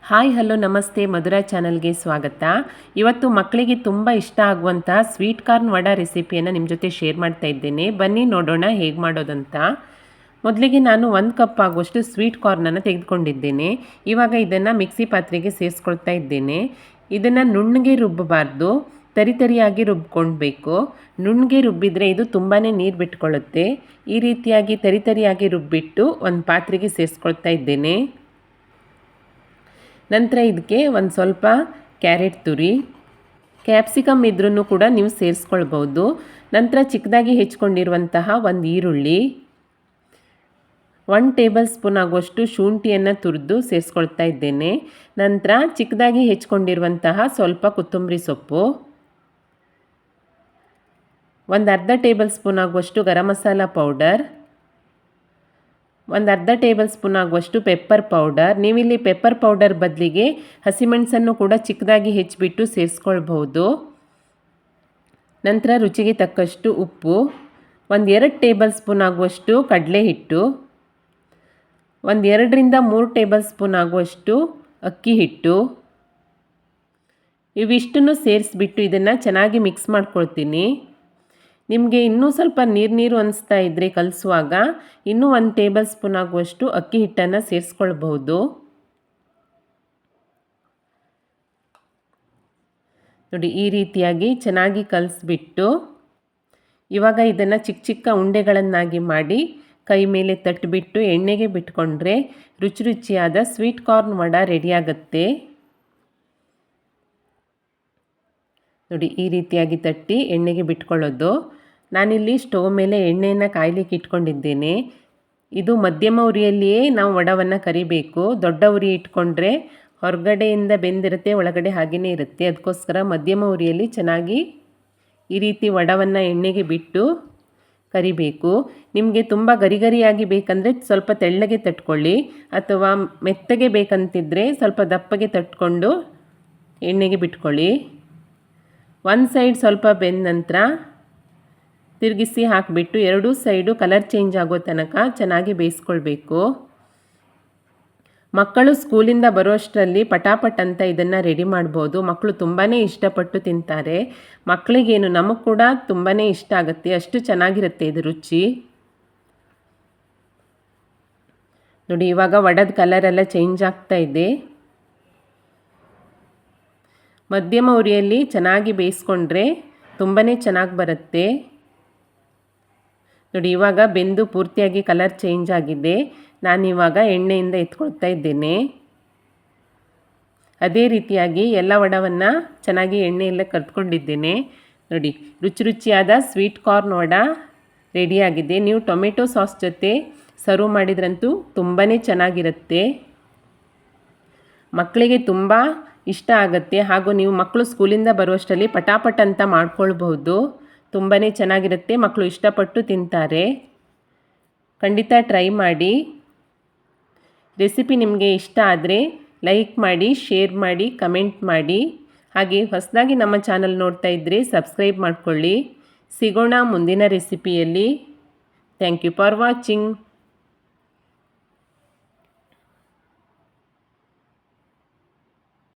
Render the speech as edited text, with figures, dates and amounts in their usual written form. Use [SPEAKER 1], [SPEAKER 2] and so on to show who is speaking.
[SPEAKER 1] Hi hello ನಮಸ್ತೆ ಮಧುರಾ ಚಾನಲ್ಗೆ ಸ್ವಾಗತ. ಇವತ್ತು ಮಕ್ಕಳಿಗೆ ತುಂಬ ಇಷ್ಟ ಆಗುವಂಥ ಸ್ವೀಟ್ ಕಾರ್ನ್ ವಡಾ ರೆಸಿಪಿಯನ್ನು ನಿಮ್ಮ ಜೊತೆ ಶೇರ್ ಮಾಡ್ತಾ ಇದ್ದೇನೆ. ಬನ್ನಿ ನೋಡೋಣ ಹೇಗೆ ಮಾಡೋದಂತ. ಮೊದಲಿಗೆ ನಾನು 1 ಕಪ್ ಆಗುವಷ್ಟು ಸ್ವೀಟ್ ಕಾರ್ನನ್ನು ತೆಗೆದುಕೊಂಡಿದ್ದೇನೆ. ಇವಾಗ ಇದನ್ನು ಮಿಕ್ಸಿ ಪಾತ್ರೆಗೆ ಸೇರಿಸ್ಕೊಳ್ತಾ ಇದ್ದೇನೆ. ಇದನ್ನು ನುಣ್ಣಗೆ ರುಬ್ಬಬಾರ್ದು, ತರಿಯಾಗಿ ರುಬ್ಕೊಳ್ಬೇಕು. ನುಣ್ಣಗೆ ರುಬ್ಬಿದರೆ ಇದು ತುಂಬಾ ನೀರು ಬಿಟ್ಕೊಳ್ಳುತ್ತೆ. ಈ ರೀತಿಯಾಗಿ ತರಿಯಾಗಿ ರುಬ್ಬಿಟ್ಟು ಒಂದು ಪಾತ್ರೆಗೆ ಸೇರಿಸ್ಕೊಳ್ತಾ ಇದ್ದೇನೆ. ನಂತರ ಇದಕ್ಕೆ ಒಂದು ಸ್ವಲ್ಪ ಕ್ಯಾರೆಟ್ ತುರಿ, ಕ್ಯಾಪ್ಸಿಕಮ್ ಇದ್ರೂ ಕೂಡ ನೀವು ಸೇರಿಸ್ಕೊಳ್ಬೋದು. ನಂತರ ಚಿಕ್ಕದಾಗಿ ಹೆಚ್ಕೊಂಡಿರುವಂತಹ ಒಂದು ಈರುಳ್ಳಿ, 1 ಟೇಬಲ್ ಸ್ಪೂನ್ ಆಗುವಷ್ಟು ಶುಂಠಿಯನ್ನು ತುರಿದು ಸೇರಿಸ್ಕೊಳ್ತಾ ಇದ್ದೇನೆ. ನಂತರ ಚಿಕ್ಕದಾಗಿ ಹೆಚ್ಕೊಂಡಿರುವಂತಹ ಸ್ವಲ್ಪ ಕೊತ್ತಂಬರಿ ಸೊಪ್ಪು, ಒಂದು ಅರ್ಧ ಟೇಬಲ್ ಸ್ಪೂನ್ ಆಗುವಷ್ಟು ಗರಂ ಮಸಾಲ ಪೌಡರ್, ಒಂದು ಅರ್ಧ ಟೇಬಲ್ ಸ್ಪೂನ್ ಆಗುವಷ್ಟು ಪೆಪ್ಪರ್ ಪೌಡರ್. ನೀವಿಲ್ಲಿ ಪೆಪ್ಪರ್ ಪೌಡರ್ ಬದಲಿಗೆ ಹಸಿಮೆಣಸನ್ನು ಕೂಡ ಚಿಕ್ಕದಾಗಿ ಹೆಚ್ಚಿಬಿಟ್ಟು ಸೇರಿಸ್ಕೊಳ್ಬಹುದು. ನಂತರ ರುಚಿಗೆ ತಕ್ಕಷ್ಟು ಉಪ್ಪು, ಒಂದು 2 ಟೇಬಲ್ ಸ್ಪೂನ್ ಆಗುವಷ್ಟು ಕಡಲೆ ಹಿಟ್ಟು, ಒಂದು 2 ರಿಂದ 3 ಟೇಬಲ್ ಸ್ಪೂನ್ ಆಗುವಷ್ಟು ಅಕ್ಕಿ ಹಿಟ್ಟು. ಇವಿಷ್ಟನ್ನು ಸೇರಿಸ್ಬಿಟ್ಟು ಇದನ್ನು ಚೆನ್ನಾಗಿ ಮಿಕ್ಸ್ ಮಾಡ್ಕೊಳ್ತೀನಿ. ನಿಮಗೆ ಇನ್ನೂ ಸ್ವಲ್ಪ ನೀರು ಅನಿಸ್ತಾ ಇದ್ದರೆ ಕಲಿಸುವಾಗ ಇನ್ನೂ 1 ಟೇಬಲ್ ಸ್ಪೂನ್ ಆಗುವಷ್ಟು ಅಕ್ಕಿ ಹಿಟ್ಟನ್ನು ಸೇರಿಸ್ಕೊಳ್ಬಹುದು. ನೋಡಿ, ಈ ರೀತಿಯಾಗಿ ಚೆನ್ನಾಗಿ ಕಲಿಸ್ಬಿಟ್ಟು ಇವಾಗ ಇದನ್ನು ಚಿಕ್ಕ ಚಿಕ್ಕ ಉಂಡೆಗಳನ್ನಾಗಿ ಮಾಡಿ ಕೈ ಮೇಲೆ ತಟ್ಟಿಬಿಟ್ಟು ಎಣ್ಣೆಗೆ ಬಿಟ್ಕೊಂಡ್ರೆ ರುಚಿಯಾದ ಸ್ವೀಟ್ ಕಾರ್ನ್ ವಡಾ ರೆಡಿಯಾಗುತ್ತೆ. ನೋಡಿ, ಈ ರೀತಿಯಾಗಿ ತಟ್ಟಿ ಎಣ್ಣೆಗೆ ಬಿಟ್ಕೊಳ್ಳೋದು. ನಾನಿಲ್ಲಿ ಸ್ಟವ್ ಮೇಲೆ ಎಣ್ಣೆಯನ್ನು ಕಾಯ್ಲಿಕ್ಕೆ ಇಟ್ಕೊಂಡಿದ್ದೇನೆ. ಇದು ಮಧ್ಯಮ ಉರಿಯಲ್ಲಿಯೇ ನಾವು ವಡವನ್ನು ಕರಿಬೇಕು. ದೊಡ್ಡ ಉರಿ ಇಟ್ಕೊಂಡ್ರೆ ಹೊರಗಡೆಯಿಂದ ಬೆಂದಿರುತ್ತೆ, ಒಳಗಡೆ ಹಾಗೆಯೇ ಇರುತ್ತೆ. ಅದಕ್ಕೋಸ್ಕರ ಮಧ್ಯಮ ಉರಿಯಲ್ಲಿ ಚೆನ್ನಾಗಿ ಈ ರೀತಿ ವಡವನ್ನು ಎಣ್ಣೆಗೆ ಬಿಟ್ಟು ಕರಿಬೇಕು. ನಿಮಗೆ ತುಂಬ ಗರಿಯಾಗಿ ಬೇಕಂದರೆ ಸ್ವಲ್ಪ ತೆಳ್ಳಗೆ ತಟ್ಕೊಳ್ಳಿ, ಅಥವಾ ಮೆತ್ತಗೆ ಬೇಕಂತಿದ್ದರೆ ಸ್ವಲ್ಪ ದಪ್ಪಗೆ ತಟ್ಕೊಂಡು ಎಣ್ಣೆಗೆ ಬಿಟ್ಕೊಳ್ಳಿ. ಒಂದು ಸೈಡ್ ಸ್ವಲ್ಪ ಬೆಂದ ನಂತರ ತಿರುಗಿಸಿ ಹಾಕಿಬಿಟ್ಟು ಎರಡೂ ಸೈಡು ಕಲರ್ ಚೇಂಜ್ ಆಗೋ ತನಕ ಚೆನ್ನಾಗಿ ಬೇಯಿಸ್ಕೊಳ್ಬೇಕು. ಮಕ್ಕಳು ಸ್ಕೂಲಿಂದ ಬರೋಷ್ಟರಲ್ಲಿ ಪಟಾಪಟ್ ಅಂತ ಇದನ್ನು ರೆಡಿ ಮಾಡ್ಬೋದು. ಮಕ್ಕಳು ತುಂಬಾ ಇಷ್ಟಪಟ್ಟು ತಿಂತಾರೆ. ಮಕ್ಕಳಿಗೇನು, ನಮಗೆ ಕೂಡ ತುಂಬಾ ಇಷ್ಟ ಆಗುತ್ತೆ, ಅಷ್ಟು ಚೆನ್ನಾಗಿರುತ್ತೆ ಇದು ರುಚಿ. ನೋಡಿ, ಇವಾಗ ವಡದ ಕಲರೆಲ್ಲ ಚೇಂಜ್ ಆಗ್ತಾ ಇದೆ. ಮಧ್ಯಮ ಉರಿಯಲ್ಲಿ ಚೆನ್ನಾಗಿ ಬೇಯಿಸ್ಕೊಂಡ್ರೆ ತುಂಬಾ ಚೆನ್ನಾಗಿ ಬರುತ್ತೆ. ನೋಡಿ, ಇವಾಗ ಬೆಂದು ಪೂರ್ತಿಯಾಗಿ ಕಲರ್ ಚೇಂಜ್ ಆಗಿದೆ. ನಾನಿವಾಗ ಎಣ್ಣೆಯಿಂದ ಎತ್ಕೊಳ್ತಾ ಇದ್ದೇನೆ. ಅದೇ ರೀತಿಯಾಗಿ ಎಲ್ಲ ವಡವನ್ನು ಚೆನ್ನಾಗಿ ಎಣ್ಣೆಯಲ್ಲೇ ಕರ್ತ್ಕೊಂಡಿದ್ದೇನೆ. ನೋಡಿ, ರುಚಿಯಾದ ಸ್ವೀಟ್ ಕಾರ್ನ್ ವಡಾ ರೆಡಿಯಾಗಿದೆ. ನೀವು ಟೊಮೆಟೊ ಸಾಸ್ ಜೊತೆ ಸರ್ವ್ ಮಾಡಿದ್ರಂತೂ ತುಂಬಾ ಚೆನ್ನಾಗಿರುತ್ತೆ. ಮಕ್ಕಳಿಗೆ ತುಂಬ ಇಷ್ಟ ಆಗುತ್ತೆ. ಹಾಗೂ ನೀವು ಮಕ್ಕಳು ಸ್ಕೂಲಿಂದ ಬರುವಷ್ಟರಲ್ಲಿ ಪಟಾಪಟ್ ಅಂತ ಮಾಡ್ಕೊಳ್ಬಹುದು. ತುಂಬಾ ಚೆನ್ನಾಗಿರುತ್ತೆ, ಮಕ್ಕಳು ಇಷ್ಟಪಟ್ಟು ತಿಂತಾರೆ. ಖಂಡಿತ ಟ್ರೈ ಮಾಡಿ. ರೆಸಿಪಿ ನಿಮಗೆ ಇಷ್ಟ ಆದರೆ ಲೈಕ್ ಮಾಡಿ, ಶೇರ್ ಮಾಡಿ, ಕಮೆಂಟ್ ಮಾಡಿ. ಹಾಗೆ ಹೊಸದಾಗಿ ನಮ್ಮ ಚಾನಲ್ ನೋಡ್ತಾ ಇದ್ದರೆ ಸಬ್ಸ್ಕ್ರೈಬ್ ಮಾಡ್ಕೊಳ್ಳಿ. ಸಿಗೋಣ ಮುಂದಿನ ರೆಸಿಪಿಯಲ್ಲಿ. Thank you for watching.